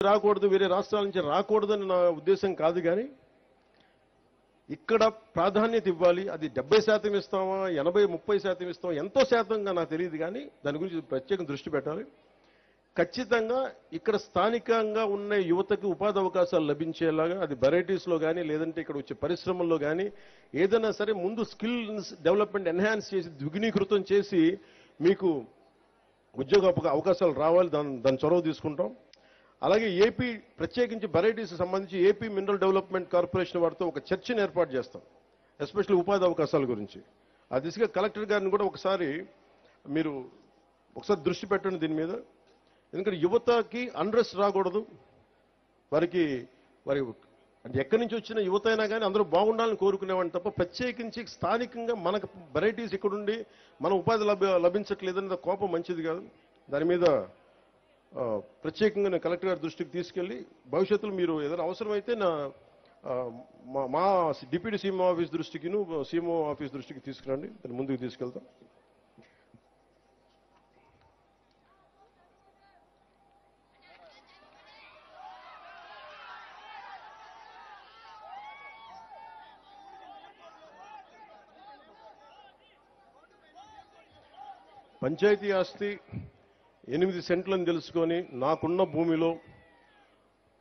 రాకూడదు, వేరే రాష్ట్రాల నుంచి రాకూడదని నా ఉద్దేశం కాదు. కానీ ఇక్కడ ప్రాధాన్యత ఇవ్వాలి. అది 70% ఇస్తామా, 80-30% ఇస్తామా, ఎంతో శాతంగా నాకు తెలియదు. కానీ దాని గురించి ప్రత్యేక దృష్టి పెట్టాలి. ఖచ్చితంగా ఇక్కడ స్థానికంగా ఉన్న యువతకు ఉపాధి అవకాశాలు లభించేలాగా, అది వెరైటీస్లో కానీ లేదంటే ఇక్కడ వచ్చే పరిశ్రమల్లో కానీ ఏదైనా సరే ముందు స్కిల్ డెవలప్మెంట్ ఎన్హాన్స్ చేసి ద్విగుణీకృతం చేసి మీకు ఉద్యోగ అవకాశాలు రావాలి. దాని చొరవ తీసుకుంటాం. అలాగే ఏపీ ప్రత్యేకించి వెరైటీస్ సంబంధించి ఏపీ మినరల్ డెవలప్మెంట్ కార్పొరేషన్ వారితో ఒక చర్చను ఏర్పాటు చేస్తాం, ఎస్పెషల్లీ ఉపాధి అవకాశాల గురించి. ఆ దిశగా కలెక్టర్ గారిని కూడా మీరు ఒకసారి దృష్టి పెట్టండి దీని మీద. ఎందుకంటే యువతకి అన్రెస్ట్ రాకూడదు. వారి అంటే ఎక్కడి నుంచి వచ్చిన యువత అయినా కానీ అందరూ బాగుండాలని కోరుకునేవాడిని తప్ప ప్రత్యేకించి స్థానికంగా మనకు వెరైటీస్ ఇక్కడుండి మన ఉపాధి లభించట్లేదన్న కోపం మంచిది కాదు. దాని మీద ప్రత్యేకంగా నేను కలెక్టర్ గారి దృష్టికి తీసుకెళ్లి భవిష్యత్తులో మీరు ఏదైనా అవసరమైతే మా డిప్యూటీ సీఎంఓ ఆఫీస్ దృష్టికిను సీఎంఓ ఆఫీస్ దృష్టికి తీసుకురండి, దాన్ని ముందుకు తీసుకెళ్తాం. పంచాయతీ ఆస్తి 8 సెంట్లని తెలుసుకొని నాకున్న భూమిలో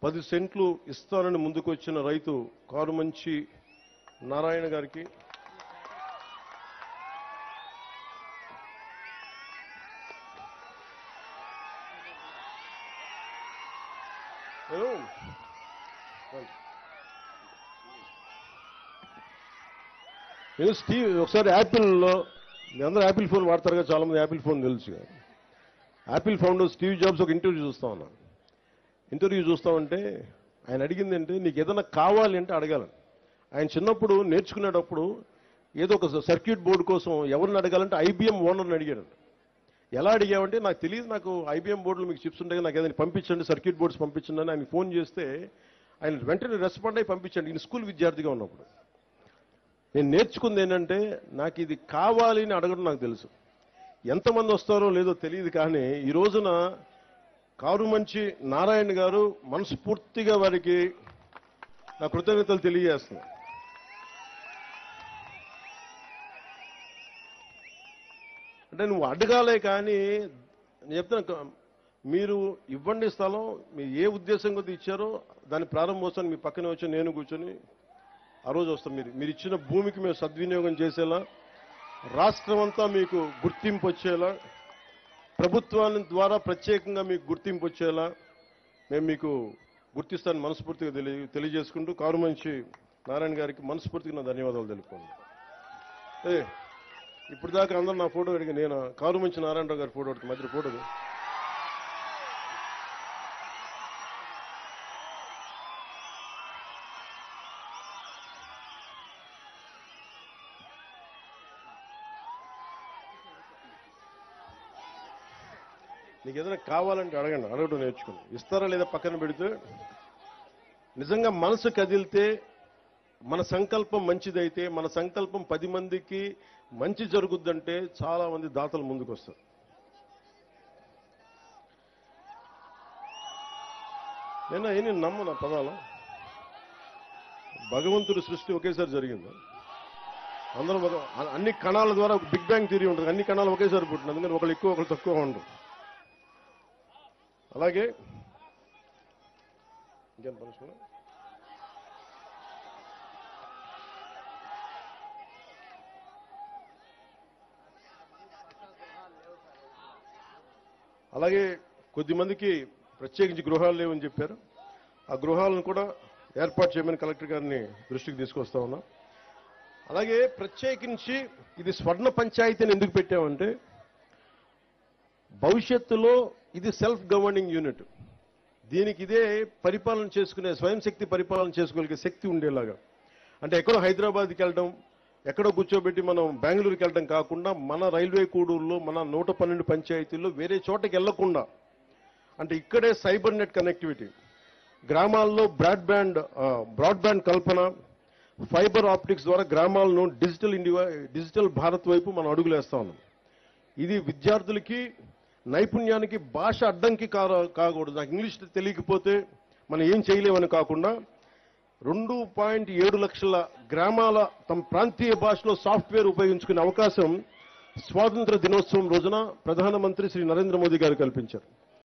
10 సెంట్లు ఇస్తానని ముందుకొచ్చిన రైతు కారుమంచి నారాయణ గారికి నేను స్టీవ్ ఒకసారి యాపిల్లో అందరూ యాపిల్ ఫోన్ వాడతారు కదా, చాలా మంది యాపిల్ ఫోన్ తెలుసు. యాపిల్ ఫౌండర్ స్టీవ్ జాబ్స్ ఒక ఇంటర్వ్యూ చూస్తామంటే ఆయన అడిగింది అంటే నీకు ఏదైనా కావాలి అంటే అడగాలని. ఆయన చిన్నప్పుడు నేర్చుకునేటప్పుడు ఏదో ఒక సర్క్యూట్ బోర్డు కోసం ఎవరిని అడగాలంటే ఐబీఎం ఓనర్ని అడిగాడు. ఎలా అడిగామంటే నాకు తెలియదు, నాకు ఐబీఎం బోర్డులు మీకు చిప్స్ ఉంటాయి, నాకు ఏదైనా పంపించండి, సర్క్యూట్ బోర్డ్స్ పంపించండి అని ఆయన ఫోన్ చేస్తే ఆయన వెంటనే రెస్పాండ్ అయి పంపించండి. ఈయన స్కూల్ విద్యార్థిగా ఉన్నప్పుడు. నేను నేర్చుకుంది ఏంటంటే నాకు ఇది కావాలి అని అడగడం నాకు తెలుసు. ఎంతమంది వస్తారో లేదో తెలియదు. కానీ ఈ రోజున కారుమంచి నారాయణ గారు మనస్ఫూర్తిగా వారికి నా కృతజ్ఞతలు తెలియజేస్తున్నాను. అంటే నువ్వు అడగాలే కానీ నేను చెప్తాను, మీరు ఇవ్వండి స్థలం, మీరు ఏ ఉద్దేశం కొద్ది ఇచ్చారో దాని ప్రారంభోత్సవం మీ పక్కనే వచ్చి నేను కూర్చొని ఆ రోజు వస్తాం. మీరు ఇచ్చిన భూమికి మేము సద్వినియోగం చేసేలా, రాష్ట్రం అంతా మీకు గుర్తింపు వచ్చేలా, ప్రభుత్వాన్ని ద్వారా ప్రత్యేకంగా మీకు గుర్తింపు వచ్చేలా మేము మీకు గుర్తిస్తానని మనస్ఫూర్తిగా తెలియజేసుకుంటూ కారుమంచి నారాయణ గారికి మనస్ఫూర్తిగా నా ధన్యవాదాలు తెలుపుకోండి. ఇప్పుడు దాకా అందరూ నా ఫోటో అడిగి నేను కారుమంచి నారాయణరావు గారి ఫోటో అడిగి మధ్య ఫోటో నీకు ఏదైనా కావాలంటే అడగండి, అడగడం నేర్చుకోండి. ఇస్తారా లేదా పక్కన పెడితే నిజంగా మనసు కదిలితే, మన సంకల్పం మంచిదైతే, మన సంకల్పం 10 మందికి మంచి జరుగుద్దంటే చాలా మంది దాతలు ముందుకు వస్తారు. నేను నమ్మను పదాల భగవంతుడి సృష్టి ఒకేసారి జరిగింది. అందరం అన్ని కణాల ద్వారా బిగ్ బ్యాంగ్ థియరీ ఉంటుంది, అన్ని కణాలు ఒకేసారి పుట్టింది. అందుకని ఒకళ్ళు ఎక్కువ ఒకళ్ళు తక్కువ ఉండరు. అలాగే ఇంకేం పనిష్మెంట్, అలాగే కొద్దిమందికి ప్రత్యేకించి గృహాలు లేవని చెప్పారు. ఆ గృహాలను కూడా ఏర్పాటు చేయమని కలెక్టర్ గారిని దృష్టికి తీసుకొస్తా ఉన్నాం. అలాగే ప్రత్యేకించి ఇది స్వర్ణ పంచాయతీని ఎందుకు పెట్టామంటే భవిష్యత్తులో ఇది సెల్ఫ్ గవర్నింగ్ యూనిట్, దీనికి ఇదే పరిపాలన చేసుకునే స్వయం శక్తి పరిపాలన చేసుకోగలిగే శక్తి ఉండేలాగా. అంటే ఎక్కడో హైదరాబాద్కి వెళ్ళడం, ఎక్కడో కూర్చోబెట్టి మనం బెంగళూరుకి వెళ్ళడం కాకుండా మన రైల్వే కూడూరులో మన 112 పంచాయతీల్లో వేరే చోటకి వెళ్లకుండా, అంటే ఇక్కడే సైబర్ నెట్ కనెక్టివిటీ, గ్రామాల్లో బ్రాడ్బ్యాండ్ కల్పన, ఫైబర్ ఆప్టిక్స్ ద్వారా గ్రామాలను డిజిటల్ భారత్ వైపు మనం అడుగులేస్తా ఉన్నాం. ఇది విద్యార్థులకి నైపుణ్యానికి భాష అడ్డంకి కాకూడదు. నాకు ఇంగ్లీష్ తెలియకపోతే మనం ఏం చేయలేమని కాకుండా 2.7 లక్షల గ్రామాల తమ ప్రాంతీయ భాషలో సాఫ్ట్వేర్ ఉపయోగించుకునే అవకాశం స్వాతంత్ర దినోత్సవం రోజున ప్రధానమంత్రి శ్రీ నరేంద్ర మోదీ గారు కల్పించారు.